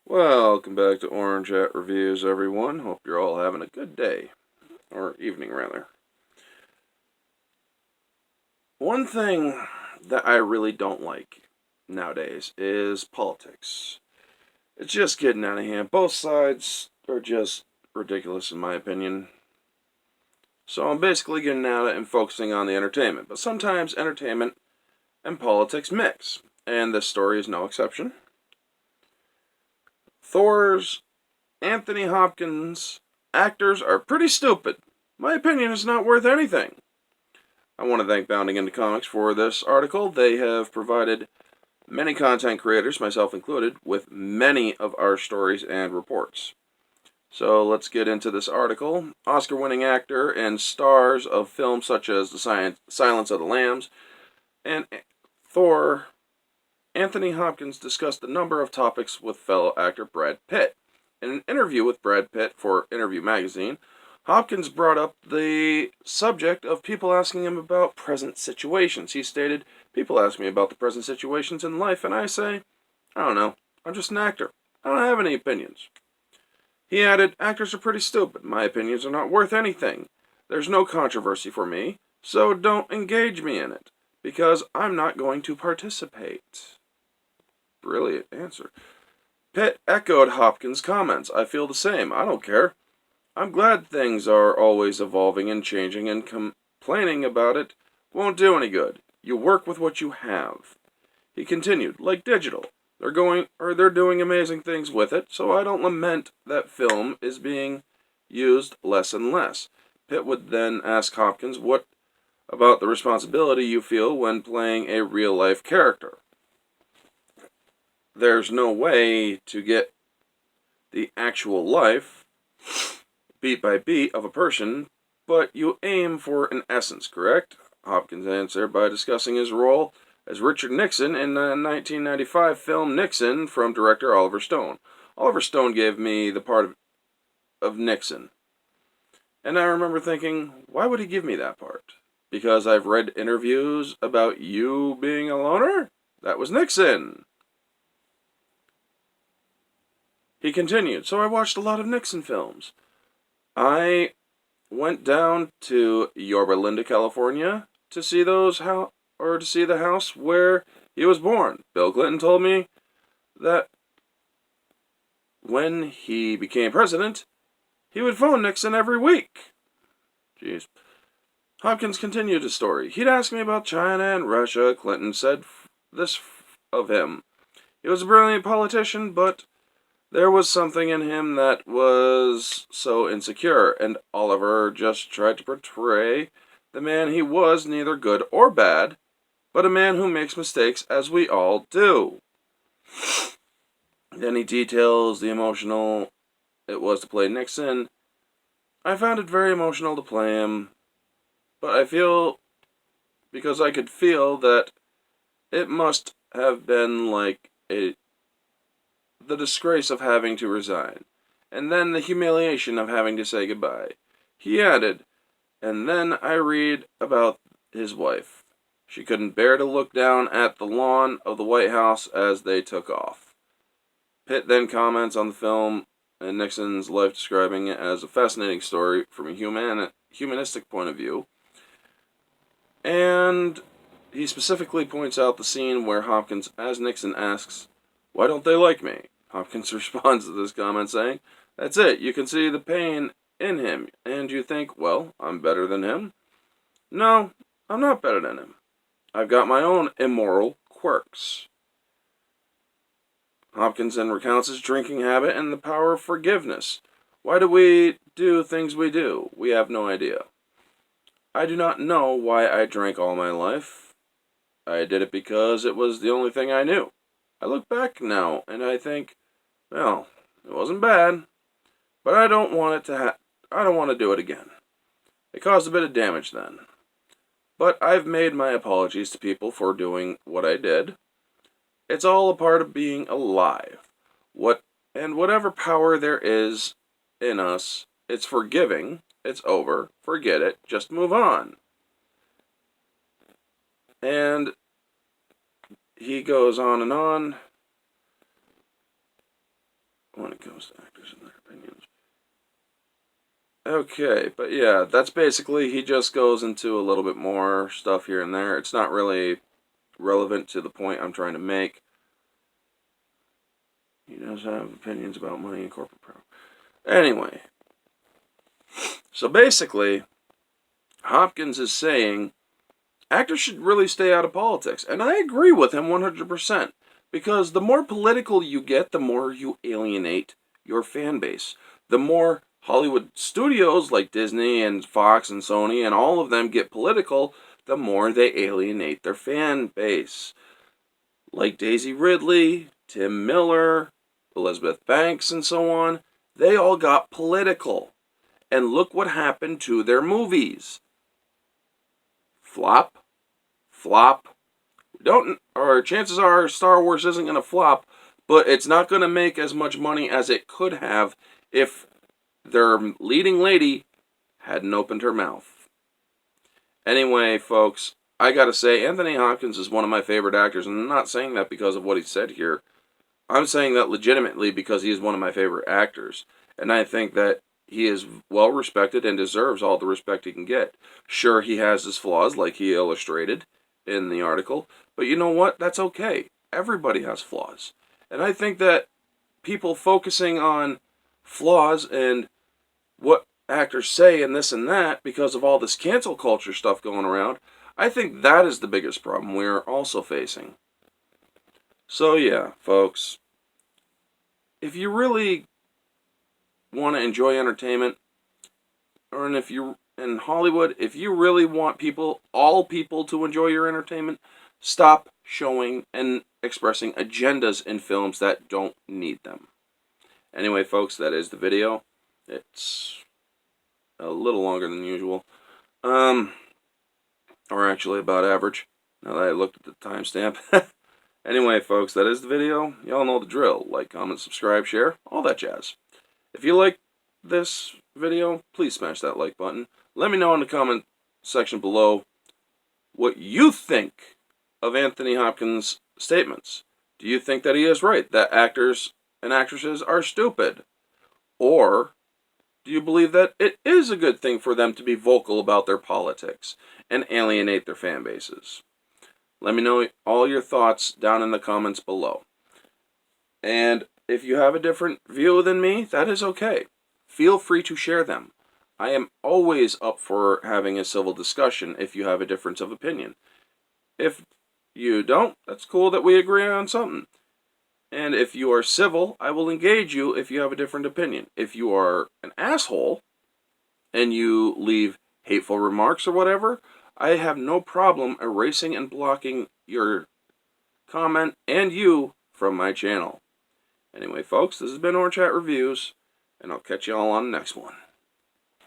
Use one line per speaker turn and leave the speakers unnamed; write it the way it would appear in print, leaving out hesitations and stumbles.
Welcome back to Orange Hat Reviews, everyone. Hope you're all having a good day, or evening, rather. One thing that I really don't like nowadays is politics. It's just getting out of hand. Both sides are just ridiculous, in my opinion. So I'm basically getting out of it and focusing on the entertainment. But sometimes entertainment and politics mix, and this story is no exception. Thor's Anthony Hopkins actors are pretty stupid. My opinion is not worth anything. I want to thank Bounding into Comics for this article. They have provided many content creators, myself included, with many of our stories and reports. So let's get into this article. Oscar-winning actor and stars of films such as The Silence of the Lambs and Thor, Anthony Hopkins discussed a number of topics with fellow actor Brad Pitt. In an interview with Brad Pitt for Interview Magazine, Hopkins brought up the subject of people asking him about present situations. He stated, "People ask me about the present situations in life, and I say, I don't know. I'm just an actor. I don't have any opinions." He added, "Actors are pretty stupid. My opinions are not worth anything. There's no controversy for me, so don't engage me in it, because I'm not going to participate." Brilliant answer. Pitt echoed Hopkins' comments. "I feel the same. I don't care. I'm glad things are always evolving and changing, and complaining about it won't do any good. You work with what you have." He continued, "Like digital. They're doing amazing things with it, so I don't lament that film is being used less and less." Pitt would then ask Hopkins, "What about the responsibility you feel when playing a real-life character? There's no way to get the actual life beat by beat of a person, but you aim for an essence, correct?" Hopkins answered by discussing his role as Richard Nixon in the 1995 film Nixon from director Oliver Stone. Oliver Stone gave me the part of Nixon. And I remember thinking, why would he give me that part? Because I've read interviews about you being a loner? That was Nixon. He continued, "So I watched a lot of Nixon films. I went down to Yorba Linda, California, to see to see the house where he was born. Bill Clinton told me that when he became president, he would phone Nixon every week." Jeez. Hopkins continued his story. "He'd ask me about China and Russia. Clinton said this of him. He was a brilliant politician, but there was something in him that was so insecure, and Oliver just tried to portray the man he was, neither good or bad, but a man who makes mistakes, as we all do." Then he details the emotional it was to play Nixon. "I found it very emotional to play him, but I feel, because I could feel that it must have been like the disgrace of having to resign, and then the humiliation of having to say goodbye." He added, "And then I read about his wife. She couldn't bear to look down at the lawn of the White House as they took off." Pitt then comments on the film and Nixon's life, describing it as a fascinating story from a humanistic point of view. And he specifically points out the scene where Hopkins, as Nixon, asks, "Why don't they like me?" Hopkins responds to this comment saying, "That's it. You can see the pain in him, and you think, well, I'm better than him. No, I'm not better than him. I've got my own immoral quirks." Hopkins then recounts his drinking habit and the power of forgiveness. "Why do we do things we do? We have no idea. I do not know why I drank all my life. I did it because it was the only thing I knew. I look back now and I think, well, it wasn't bad, but I don't want I don't want to do it again. It caused a bit of damage then. But I've made my apologies to people for doing what I did. It's all a part of being alive. Whatever power there is in us, it's forgiving. It's over. Forget it. Just move on." And he goes on and on. when it comes to actors and their opinions. Okay, but yeah, that's basically, he just goes into a little bit more stuff here and there. It's not really relevant to the point I'm trying to make. He does have opinions about money and corporate power. Anyway, so basically, Hopkins is saying actors should really stay out of politics. And I agree with him 100%. Because the more political you get, the more you alienate your fan base. The more Hollywood studios like Disney and Fox and Sony and all of them get political, the more they alienate their fan base. Like Daisy Ridley, Tim Miller, Elizabeth Banks, and so on, they all got political. And look what happened to their movies. Flop, flop. Or chances are Star Wars isn't going to flop, but it's not going to make as much money as it could have if their leading lady hadn't opened her mouth. Anyway, folks, I gotta say, Anthony Hopkins is one of my favorite actors, and I'm not saying that because of what he said here. I'm saying that legitimately because he is one of my favorite actors, and I think that he is well respected and deserves all the respect he can get. Sure, he has his flaws, like he illustrated in the article, but you know what? That's okay. Everybody has flaws. And I think that people focusing on flaws and what actors say and this and that because of all this cancel culture stuff going around, I think that is the biggest problem we're also facing. So yeah, folks, if you really want to enjoy entertainment, or if you in Hollywood, if you really want all people to enjoy your entertainment, stop showing and expressing agendas in films that don't need them. Anyway, folks, that is the video. It's a little longer than usual. Or actually about average, now that I looked at the timestamp. Anyway, folks, that is the video. Y'all know the drill. Like, comment, subscribe, share, all that jazz. If you like this video, please smash that like button. Let me know in the comment section below what you think of Anthony Hopkins' statements. Do you think that he is right, that actors and actresses are stupid? Or do you believe that it is a good thing for them to be vocal about their politics and alienate their fan bases? Let me know all your thoughts down in the comments below. And if you have a different view than me, that is okay. Feel free to share them. I am always up for having a civil discussion if you have a difference of opinion. If you don't, that's cool that we agree on something. And if you are civil, I will engage you if you have a different opinion. If you are an asshole and you leave hateful remarks or whatever, I have no problem erasing and blocking your comment and you from my channel. Anyway, folks, this has been Orange Hat Reviews, and I'll catch you all on the next one.